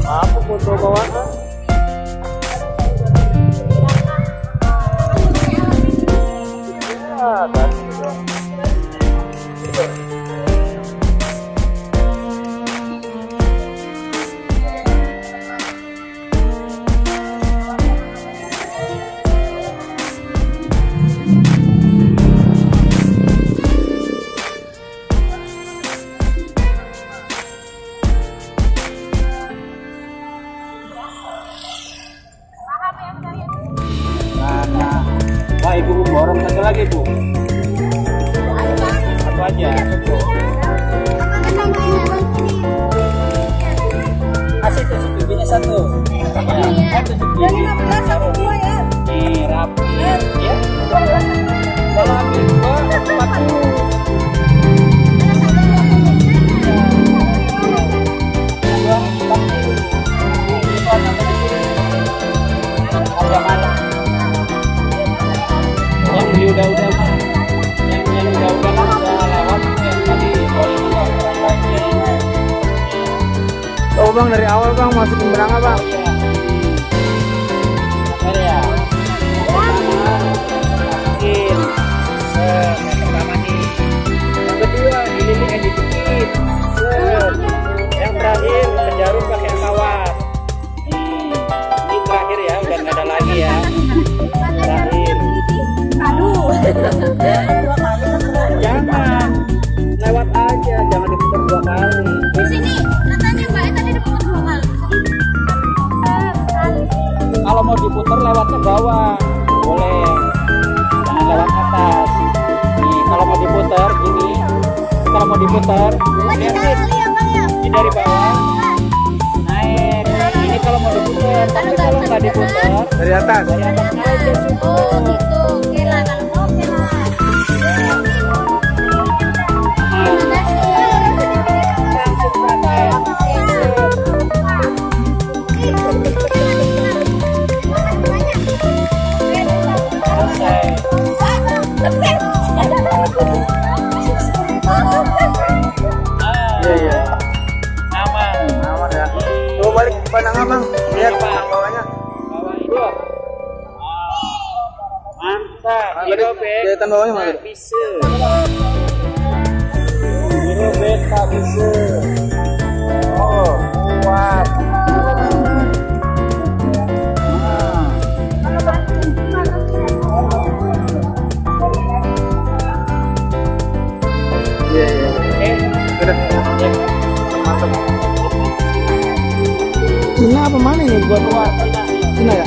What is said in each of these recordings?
Apa foto bawaan? Wah, ibu borong satu lagi bu. Satu aja. Kasih tusuk giginya satu. Ya, tusuk gigi. Satu dua ya. Nih, rapi. Ya. Kalau ambil dua, 40. Udah yang udah lewat yang tadi Oh bang, dari awal bang masukin berangka bang. Ada ya masukin yang pertama nih, yang kedua dililit dikit, yang terakhir penjarum pakai kawat. Ini terakhir ya, udah nggak ada lagi ya. Terakhir. Jangan lewat aja, jangan diputar 2 kali. Di sini katanya Mbak tadi diputar 2 kali. Kalau mau diputar lewat ke bawah boleh, jangan lewat atas. Nih kalau mau diputar gini, kalau mau diputar Lagi lihat kali ya Bang ya. ini dari bawah naik. Ini kalau mau diputar, tapi kalau nggak diputar Dari atas. dari atas naik ke situ. Oh gitu. Oke lah kalau mau oke lah. Langsung pakai. Iya. Aman. Aman ya. Coba balik ke pandangan bang. Lihat Pak. bawahnya. Bawah itu. Mantap. Dirobek. Kelihatan bawahnya mana? Tak bisa. Dirobek tak bisa. Oh, kuat. Iya iya. Udah. Mantap. Cina apa mana ini buat Kuat. Cina ya?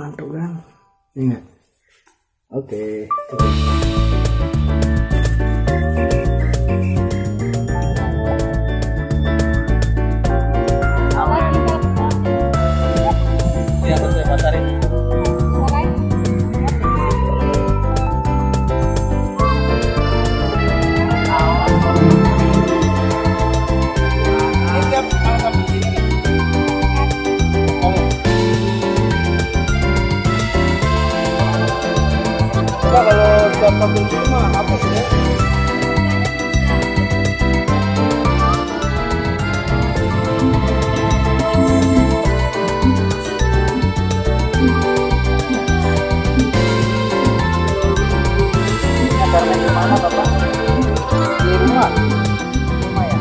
Mantap kan? Ingat. Oke. Iya betul pasarin. Pak, kalau tiap sambil sini mah hapus ya. Karmen di mana Bapak? Di rumah. Rumah ya.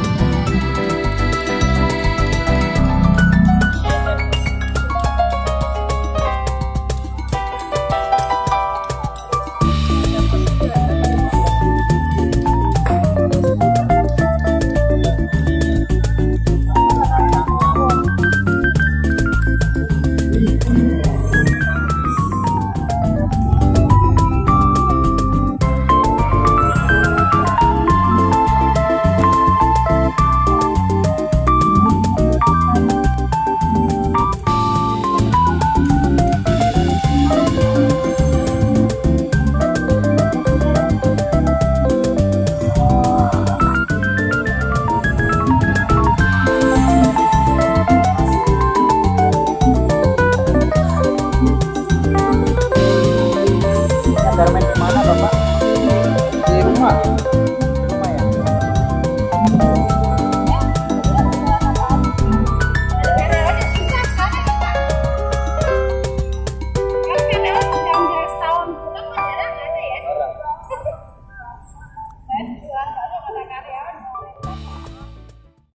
Karmen di mana Bapak? Di rumah.